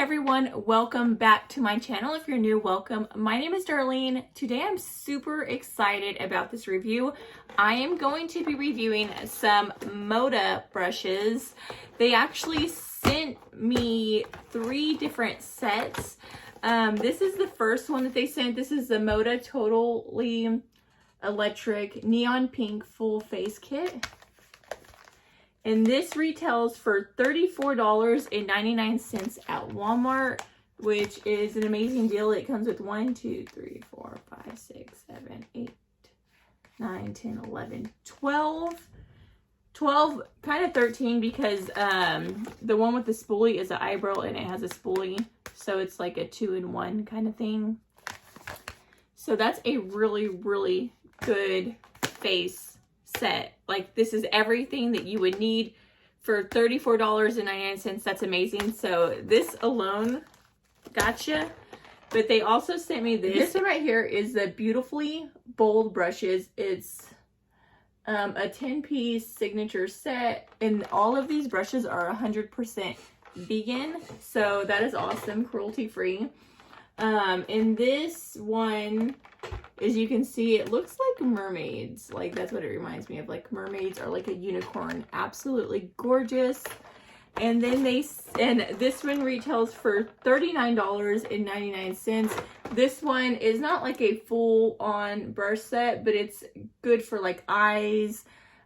everyone, welcome back to my channel. If you're new, welcome. My name is Darlene. Today I'm super excited about this review. I am going to be reviewing some MODA brushes. They actually sent me 3 different sets. This is the first one that they sent. This is the MODA Totally Electric Neon Pink Full Face Kit. And this retails for $34.99 at Walmart, which is an amazing deal. It comes with 1, 2, 3, 4, 5, 6, 7, 8, 9, 10, 11, 12. 12, kind of 13 because the one with the spoolie is an eyebrow and it has a spoolie. So it's like a 2-in-1 kind of thing. So that's a really, really good face set. Like, this is everything that you would need for $34.99. That's amazing. So this alone gotcha. But they also sent me this. This one right here is the Beautifully Bold brushes. It's a 10-piece signature set, and all of these brushes are 100% vegan, so that is awesome, cruelty-free. And this one, as you can see, it looks like mermaids. Like, that's what it reminds me of, like mermaids or like a unicorn. Absolutely gorgeous. And then this one retails for $39.99. This one is not like a full-on brush set, but it's good for like eyes.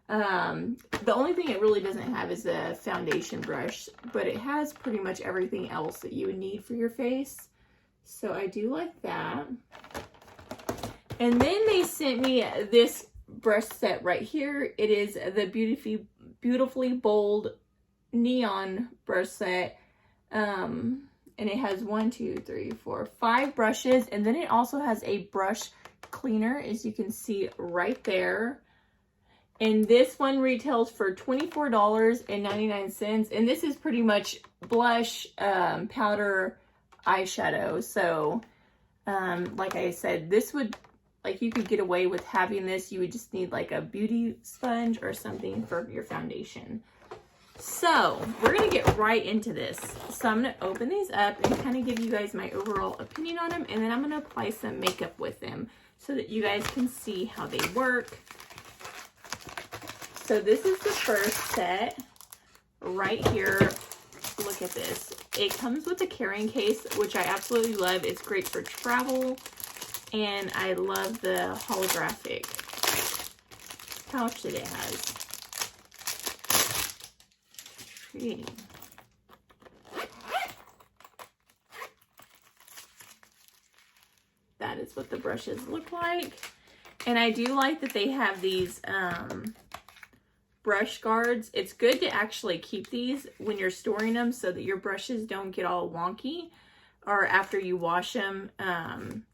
The only thing it really doesn't have is a foundation brush, but it has pretty much everything else that you would need for your face. So I do like that. And then they sent me this brush set right here. It is the Beautifully Bold Neon brush set. And it has 1, 2, 3, 4, 5 brushes. And then it also has a brush cleaner, as you can see right there. And this one retails for $24.99. And this is pretty much blush, powder, eyeshadow. So like I said, this would, like, you could get away with having this. You would just need like a beauty sponge or something for your foundation. So we're gonna get right into this. So I'm gonna open these up and kind of give you guys my overall opinion on them, and then I'm gonna apply some makeup with them so that you guys can see how they work. So this is the first set right here. Look at this. It comes with a carrying case, which I absolutely love. It's great for travel, and I love the holographic pouch that it has. Pretty. That is what the brushes look like. And I do like that they have these brush guards. It's good to actually keep these when you're storing them so that your brushes don't get all wonky, or after you wash them,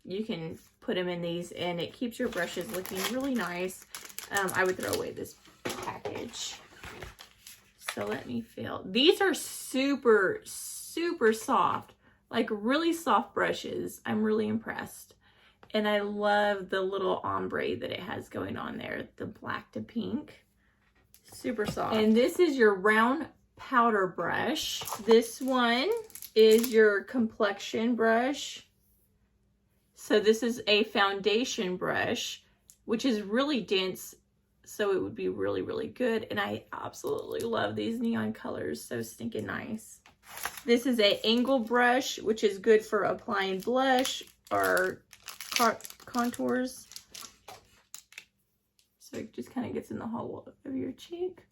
you can put them in these and it keeps your brushes looking really nice. I would throw away this package. So let me feel. These are super, super soft, like really soft brushes. I'm really impressed. And I love the little ombre that it has going on there, the black to pink. Super soft. And this is your round powder brush. This one is your Complexion Brush. So this is a foundation brush, which is really dense, so it would be really, really good. And I absolutely love these neon colors. So stinking nice. This is a angle brush, which is good for applying blush or contours. So it just kind of gets in the hollow of your cheek.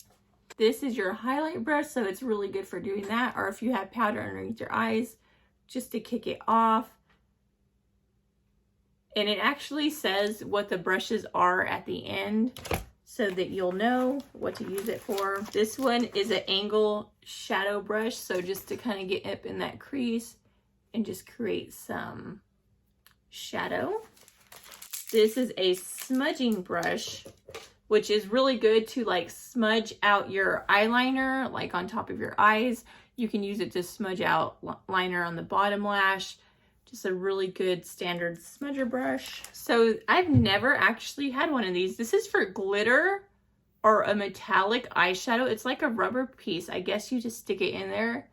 This is your highlight brush, so it's really good for doing that. Or if you have powder underneath your eyes, just to kick it off. And it actually says what the brushes are at the end, so that you'll know what to use it for. This one is an angle shadow brush, so just to kind of get up in that crease and just create some shadow. This is a smudging brush, which is really good to like smudge out your eyeliner, like on top of your eyes. You can use it to smudge out liner on the bottom lash. Just a really good standard smudger brush. So I've never actually had one of these. This is for glitter or a metallic eyeshadow. It's like a rubber piece. I guess you just stick it in there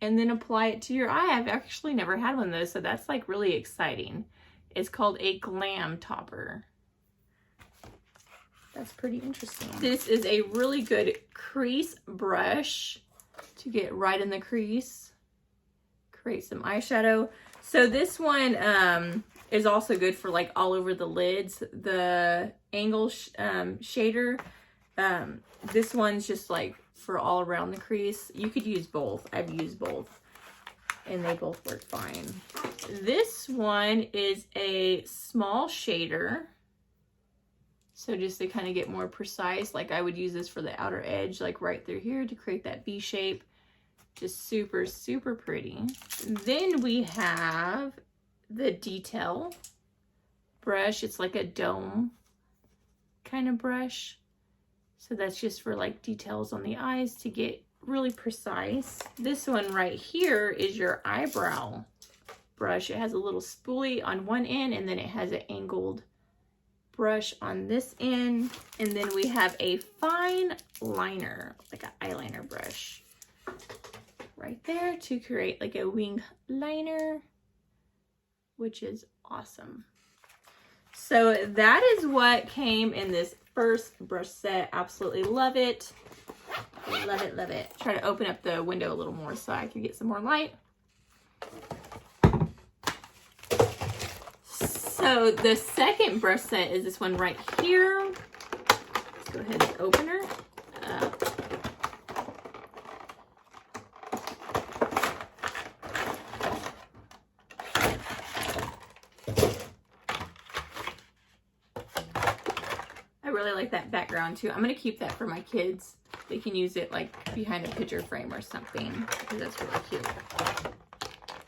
and then apply it to your eye. I've actually never had one of those, so that's like really exciting. It's called a glam topper. That's pretty interesting. This is a really good crease brush to get right in the crease. Create some eyeshadow. So this one is also good for like all over the lids. The angle shader, this one's just like for all around the crease. You could use both. I've used both and they both work fine. This one is a small shader. So just to kind of get more precise, like I would use this for the outer edge, like right through here to create that V shape. Just super, super pretty. Then we have the detail brush. It's like a dome kind of brush. So that's just for like details on the eyes to get really precise. This one right here is your eyebrow brush. It has a little spoolie on one end and then it has an angled brush on this end, and then we have a fine liner, like an eyeliner brush right there to create like a wing liner, which is awesome. So that is what came in this first brush set. Absolutely love it. Love it, love it. Try to open up the window a little more so I can get some more light. So the second brush set is this one right here. Let's go ahead and open her up. I really like that background too. I'm gonna keep that for my kids. They can use it like behind a picture frame or something because that's really cute.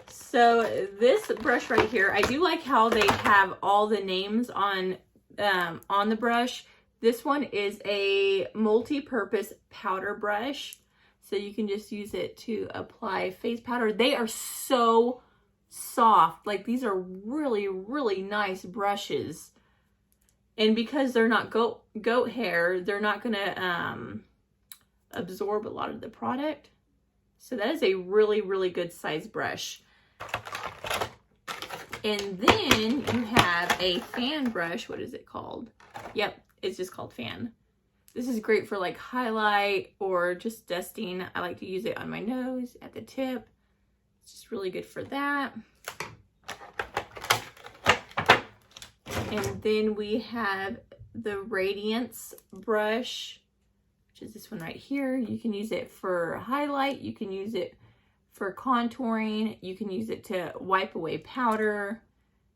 So this brush right here, I do like how they have all the names on the brush. This one is a multi-purpose powder brush. So you can just use it to apply face powder. They are so soft. Like these are really, really nice brushes. And because they're not goat hair, they're not gonna absorb a lot of the product. So that is a really, really good size brush. And then you have a fan brush. What is it called? Yep, it's just called fan. This is great for like highlight or just dusting. I like to use it on my nose at the tip. It's just really good for that. And then we have the Radiance Brush, which is this one right here. You can use it for highlight. You can use it for contouring. You can use it to wipe away powder.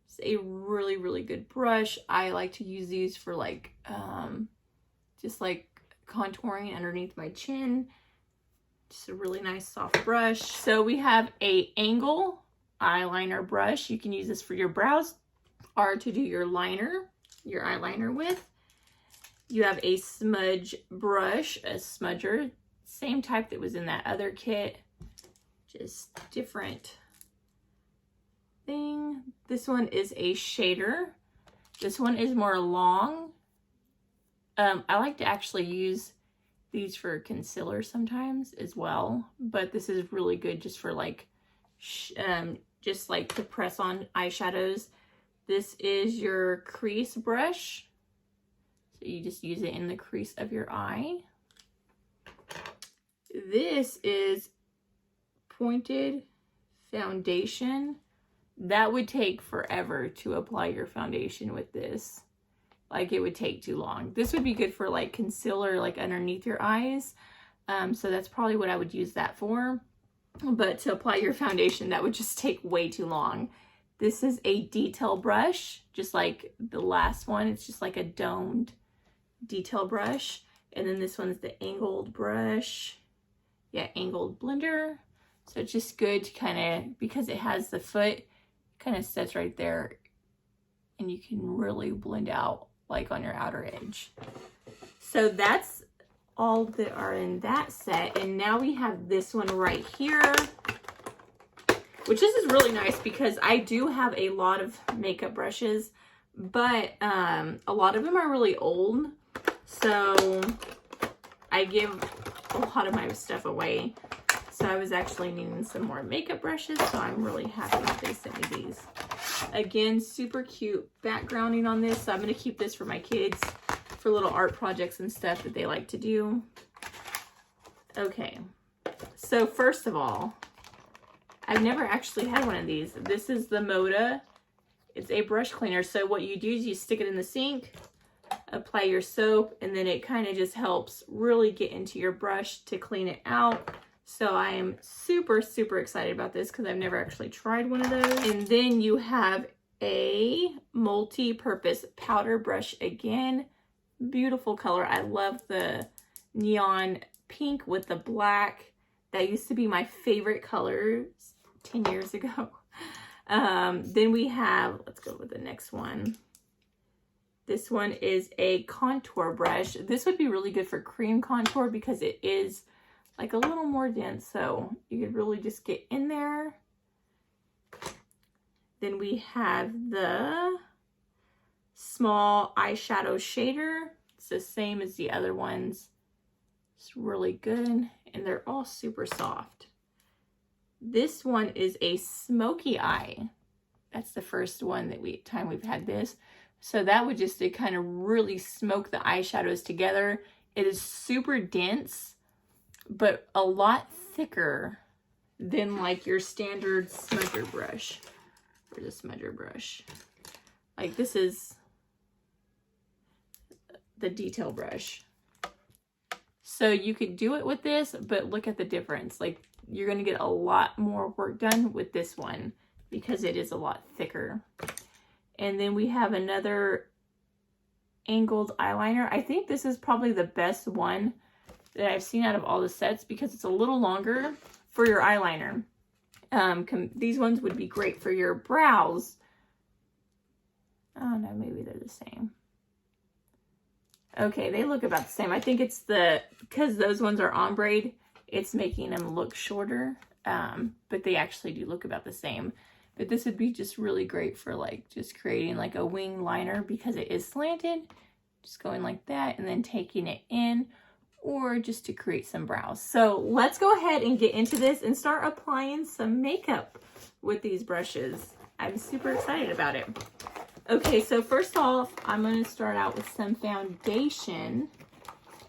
It's a really, really good brush. I like to use these for like, just like contouring underneath my chin. Just a really nice soft brush. So we have a angle eyeliner brush. You can use this for your brows or to do your liner, your eyeliner with. You have a smudge brush, a smudger, same type that was in that other kit. Just different thing. This one is a shader. This one is more long. I like to actually use these for concealer sometimes as well, but this is really good just for like, just like to press on eyeshadows. This is your crease brush. So you just use it in the crease of your eye. This is pointed foundation. That would take forever to apply your foundation with this. Like it would take too long. This would be good for like concealer, like underneath your eyes. So that's probably what I would use that for. But to apply your foundation, that would just take way too long. This is a detail brush, just like the last one. It's just like a domed detail brush. And then this one's the angled brush. Yeah, angled blender. So it's just good to kind of, because it has the foot, kind of sits right there and you can really blend out like on your outer edge. So that's all that are in that set. And now we have this one right here, which this is really nice because I do have a lot of makeup brushes, but a lot of them are really old. So I give a lot of my stuff away. So I was actually needing some more makeup brushes, so I'm really happy that they sent me these. Again, super cute backgrounding on this, so I'm going to keep this for my kids for little art projects and stuff that they like to do. Okay, so first of all, I've never actually had one of these. This is the MODA. It's a brush cleaner. So what you do is you stick it in the sink, apply your soap, and then it kind of just helps really get into your brush to clean it out. So I am super, super excited about this because I've never actually tried one of those. And then you have a multi-purpose powder brush again. Beautiful color. I love the neon pink with the black. That used to be my favorite colors 10 years ago. Then we have, let's go with the next one. This one is a contour brush. This would be really good for cream contour because it is like a little more dense, so you could really just get in there. Then we have the small eyeshadow shader. It's the same as the other ones. It's really good, and they're all super soft. This one is a Smoky Eye. That's the first one that we've had this. So that would just to kind of really smoke the eyeshadows together. It is super dense, but a lot thicker than like your standard smudger brush. Or the Smudger Brush. Like this is the detail brush. So you could do it with this, but look at the difference. Like you're going to get a lot more work done with this one because it is a lot thicker. And then we have another angled eyeliner. I think this is probably the best one that I've seen out of all the sets because it's a little longer for your eyeliner. These ones would be great for your brows. Oh no, maybe they're the same. Okay, they look about the same. I think it's because those ones are ombre, it's making them look shorter, but they actually do look about the same. But this would be just really great for like just creating like a wing liner because it is slanted. Just going like that and then taking it in, or just to create some brows. So let's go ahead and get into this and start applying some makeup with these brushes. I'm super excited about it. Okay, so first off, I'm going to start out with some foundation,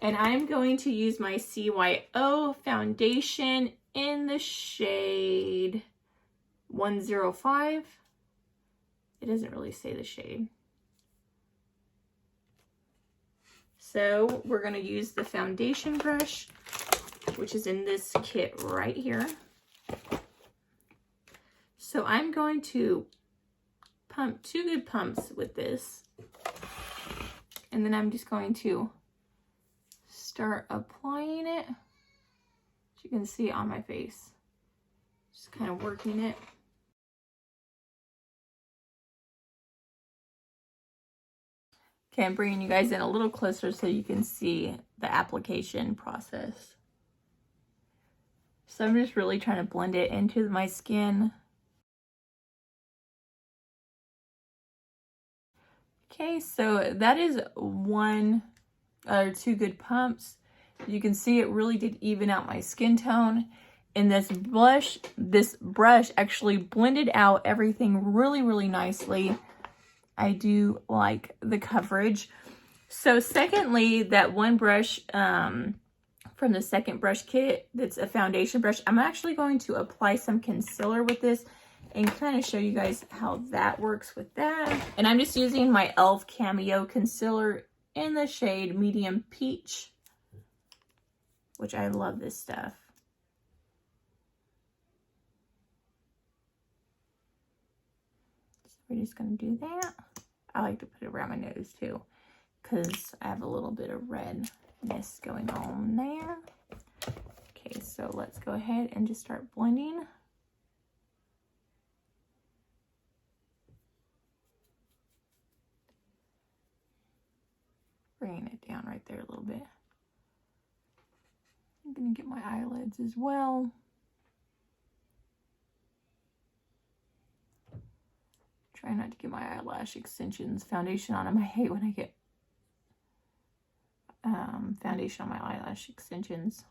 and I'm going to use my CYO foundation in the shade 105. It doesn't really say the shade. So we're going to use the foundation brush, which is in this kit right here. So I'm going to pump 2 good pumps with this, and then I'm just going to start applying it, as you can see on my face, just kind of working it. Okay, I'm bringing you guys in a little closer so you can see the application process. So I'm just really trying to blend it into my skin. Okay, so that is 1 or 2 good pumps. You can see it really did even out my skin tone. And this brush actually blended out everything really, really nicely. I do like the coverage. So secondly, that one brush from the second brush kit, that's a foundation brush, I'm actually going to apply some concealer with this and kind of show you guys how that works with that. And I'm just using my e.l.f. Cameo Concealer in the shade Medium Peach, which I love this stuff. So we're just going to do that. I like to put it around my nose too, because I have a little bit of redness going on there. Okay, so let's go ahead and just start blending. Bringing it down right there a little bit. I'm going to get my eyelids as well. Try not to get my eyelash extensions foundation on them. I hate when I get foundation on my eyelash extensions.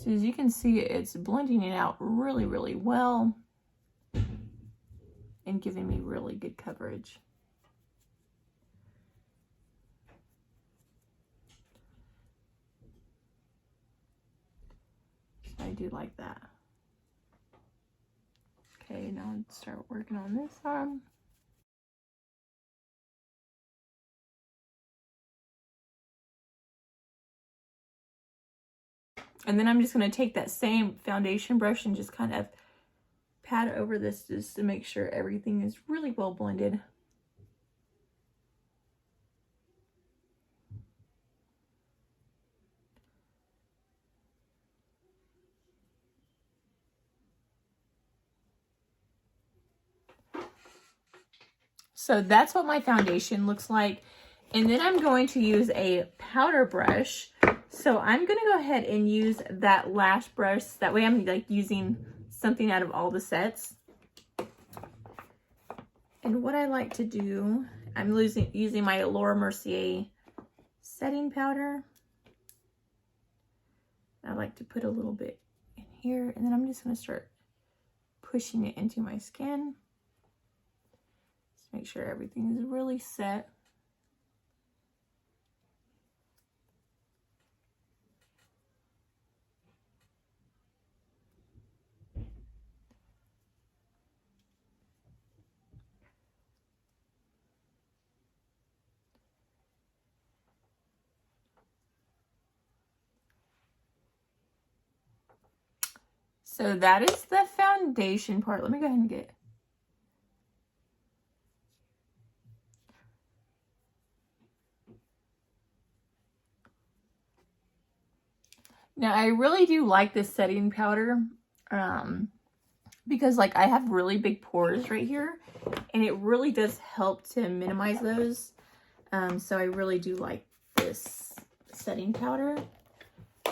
So as you can see, it's blending it out really, really well and giving me really good coverage. So I do like that. Okay, now let's start working on this arm. And then I'm just going to take that same foundation brush and just kind of pat over this just to make sure everything is really well blended. So that's what my foundation looks like. And then I'm going to use a powder brush. So I'm going to go ahead and use that lash brush. That way I'm like using something out of all the sets. And what I like to do, I'm using my Laura Mercier setting powder. I like to put a little bit in here, and then I'm just going to start pushing it into my skin. Just make sure everything is really set. So that is the foundation part. Let me go ahead and get. Now I really do like this setting powder because like I have really big pores right here and it really does help to minimize those. So I really do like this setting powder.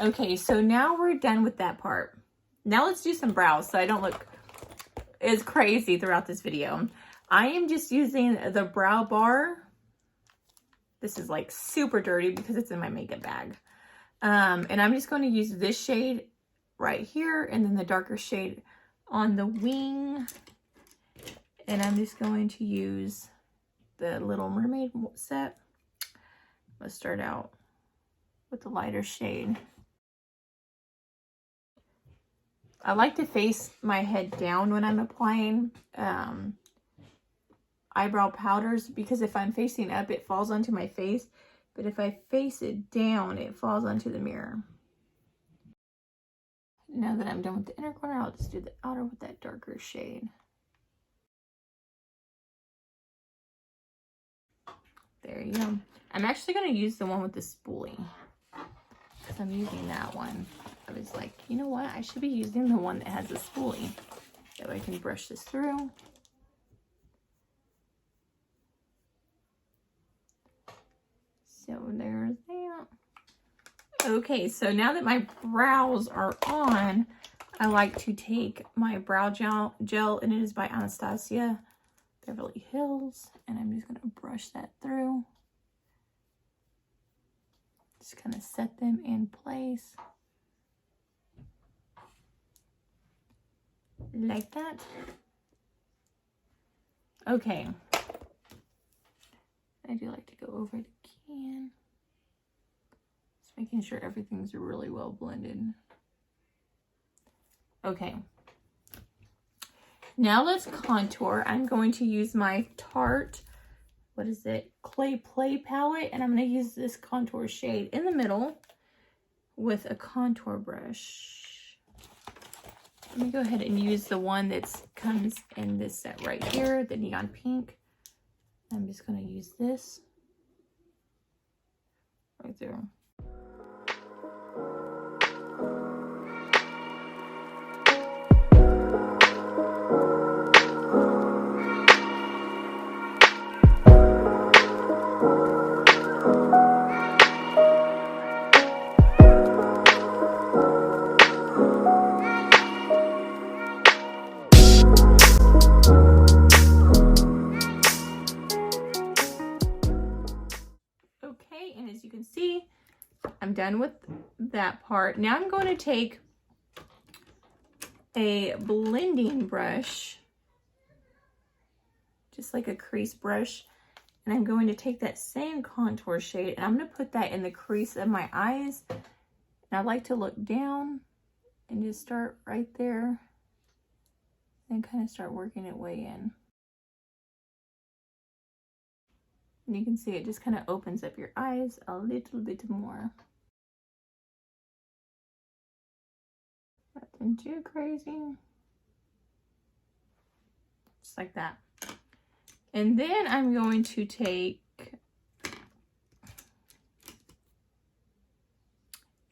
Okay, so now we're done with that part. Now let's do some brows so I don't look as crazy throughout this video. I am just using the brow bar. This is like super dirty because it's in my makeup bag. And I'm just going to use this shade right here and then the darker shade on the wing. And I'm just going to use the Little Mermaid set. Let's start out with the lighter shade. I like to face my head down when I'm applying eyebrow powders because if I'm facing up, it falls onto my face. But if I face it down, it falls onto the mirror. Now that I'm done with the inner corner, I'll just do the outer with that darker shade. There you go. I'm actually going to use the one with the spoolie because I'm using that one. I was like, you know what? I should be using the one that has a spoolie. That way I can brush this through. So there's that. Okay, so now that my brows are on, I like to take my brow gel and it is by Anastasia Beverly Hills. And I'm just going to brush that through. Just kind of set them in place. Like that. Okay. I do like to go over the can. Just making sure everything's really well blended. Okay. Now let's contour. I'm going to use my Tarte, what is it? Clay Play palette. And I'm going to use this contour shade in the middle with a contour brush. Let me go ahead and use the one that comes in this set right here, the neon pink. I'm just going to use this right there. Okay, and as you can see, I'm done with that part. Now I'm going to take a blending brush, just like a crease brush, and I'm going to take that same contour shade and I'm going to put that in the crease of my eyes. And I like to look down and just start right there and kind of start working it way in. And you can see it just kind of opens up your eyes a little bit more. Nothing too crazy. Just like that. And then I'm going to take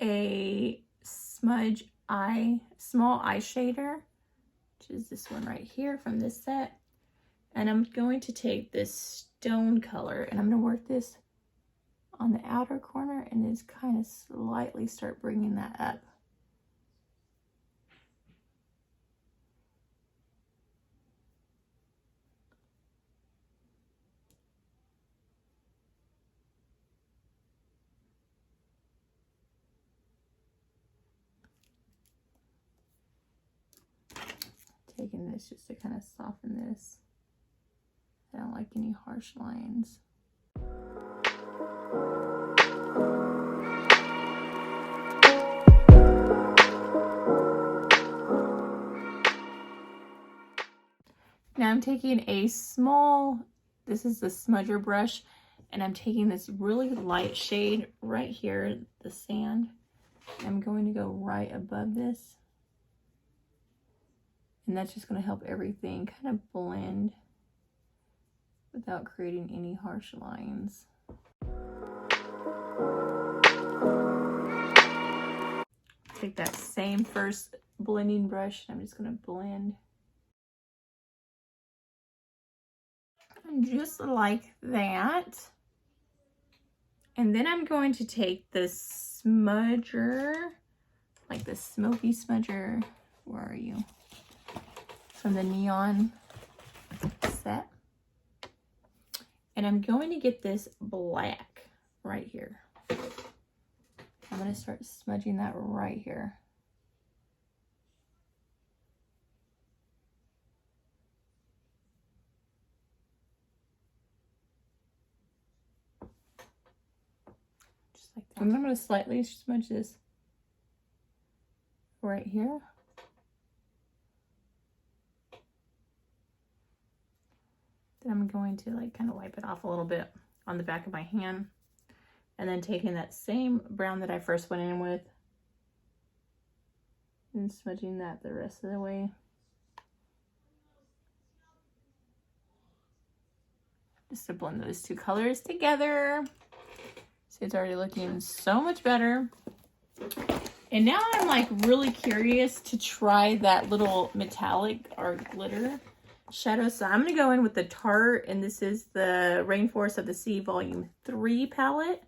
a Smudge Eye, small eye shader, which is this one right here from this set. And I'm going to take this stone color and I'm going to work this on the outer corner and just kind of slightly start bringing that up. Taking this just to kind of soften this. I don't like any harsh lines. Now I'm taking a small, this is the Smudger Brush, and I'm taking this really light shade right here, the sand. I'm going to go right above this. And that's just going to help everything kind of blend without creating any harsh lines. Take that same first blending brush and I'm just going to blend. And just like that. And then I'm going to take the smudger, like the Smoky Smudger. Where are you? From the Neon set. And I'm going to get this black right here. I'm going to start smudging that right here. Just like that. And I'm going to slightly smudge this right here. Then I'm going to like kind of wipe it off a little bit on the back of my hand. And then taking that same brown that I first went in with and smudging that the rest of the way. Just to blend those two colors together. See, it's already looking so much better. And now I'm like really curious to try that little metallic or glitter shadow. So I'm going to go in with the Tarte, and this is the Rainforest of the Sea Volume 3 palette.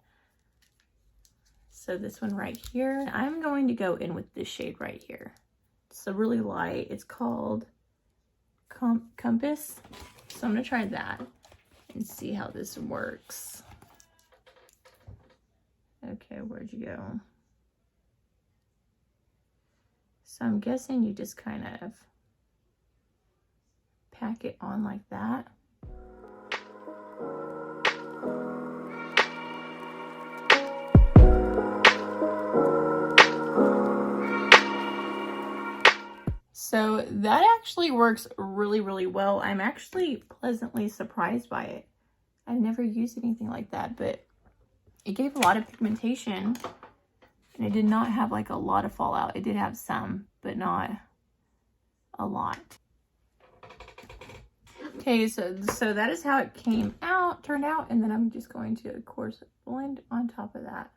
So this one right here. I'm going to go in with this shade right here. It's a really light. It's called Compass. So I'm going to try that and see how this works. Okay, where'd you go? So I'm guessing you just kind of pack it on like that. So that actually works really, really well. I'm actually pleasantly surprised by it. I've never used anything like that, but it gave a lot of pigmentation and it did not have like a lot of fallout. It did have some, but not a lot. Okay, so that is how it turned out, and then I'm just going to, of course, blend on top of that.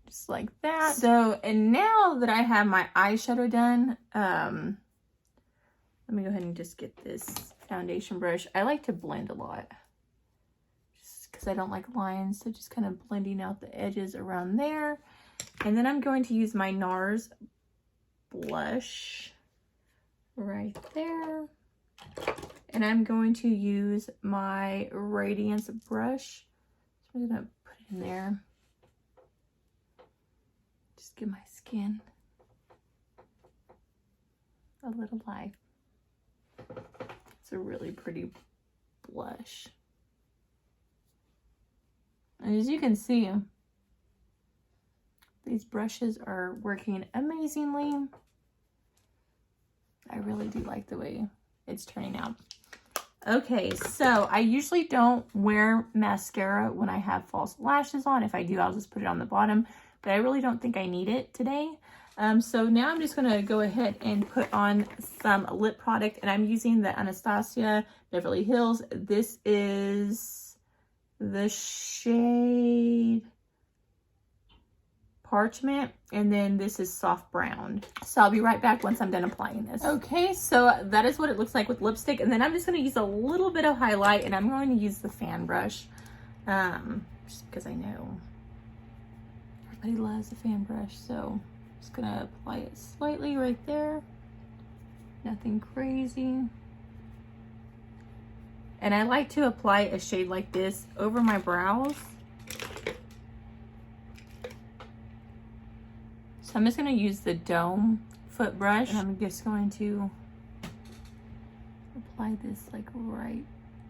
Just like that. So, and now that I have my eyeshadow done, let me go ahead and just get this foundation brush. I like to blend a lot, just because I don't like lines, so just kind of blending out the edges around there. And then I'm going to use my NARS blush right there, and I'm going to use my Radiance brush. So I'm gonna put it in there Just give my skin a little life. It's a really pretty blush. And as you can see, these brushes are working amazingly. I really do like the way it's turning out. Okay, so I usually don't wear mascara when I have false lashes on. If I do, I'll just put it on the bottom, but I really don't think I need it today. So now I'm just gonna go ahead and put on some lip product, and I'm using the Anastasia Beverly Hills. This is the shade Parchment, and then this is Soft Brown. So I'll be right back once I'm done applying this. Okay, so that is what it looks like with lipstick, and then I'm just gonna use a little bit of highlight, and I'm going to use the fan brush, just because I know everybody loves a fan brush. So I'm just gonna apply it slightly right there, nothing crazy. And I like to apply a shade like this over my brows. So I'm just going to use the Dome foot brush, and I'm just going to apply this like right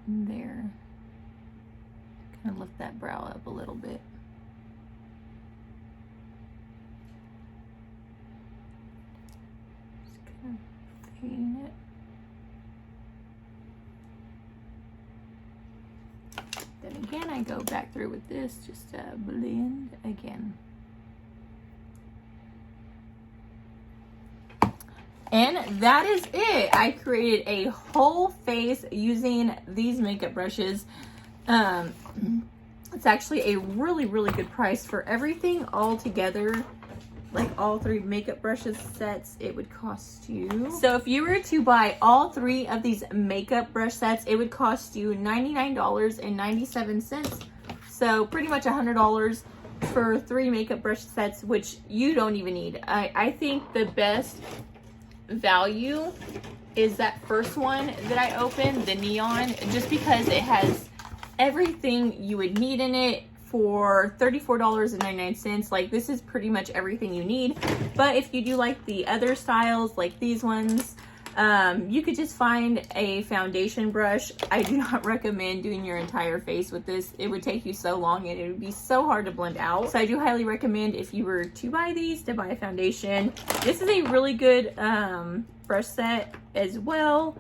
there. Kind of lift that brow up a little bit. Just kind of fading it. Then again, I go back through with this just to blend again. And that is it. I created a whole face using these makeup brushes. It's actually a really, really good price for everything all together. Like all 3 makeup brushes sets, it would cost you. So if you were to buy all 3 of these makeup brush sets, it would cost you $99.97. So pretty much $100 for 3 makeup brush sets, which you don't even need. I think the best value is that first one that I opened, the neon, just because it has everything you would need in it for $34.99. Like, this is pretty much everything you need. But if you do like the other styles, like these ones, you could just find a foundation brush. I do not recommend doing your entire face with this. It would take you so long and it would be so hard to blend out. So I do highly recommend, if you were to buy these, to buy a foundation. This is a really good brush set as well.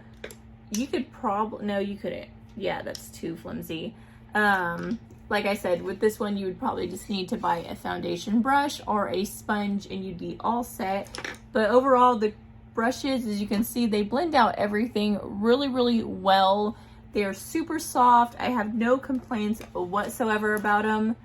You could probably, no, you couldn't. Yeah, that's too flimsy. Like I said, with this one, you would probably just need to buy a foundation brush or a sponge and you'd be all set. But overall, the brushes, as you can see, they blend out everything really, really well. They're super soft. I have no complaints whatsoever about them.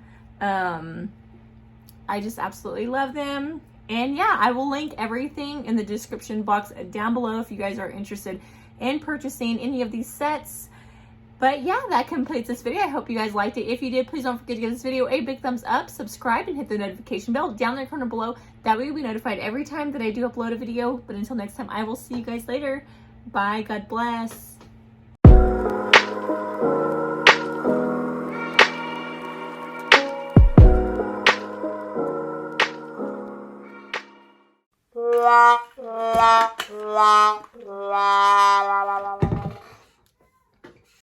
I just absolutely love them. And yeah, I will link everything in the description box down below if you guys are interested in purchasing any of these sets. But yeah, that completes this video. I hope you guys liked it. If you did, please don't forget to give this video a big thumbs up, subscribe, and hit the notification bell down in the corner below. That way you'll be notified every time that I do upload a video. But until next time, I will see you guys later. Bye. God bless. La la la la la la la.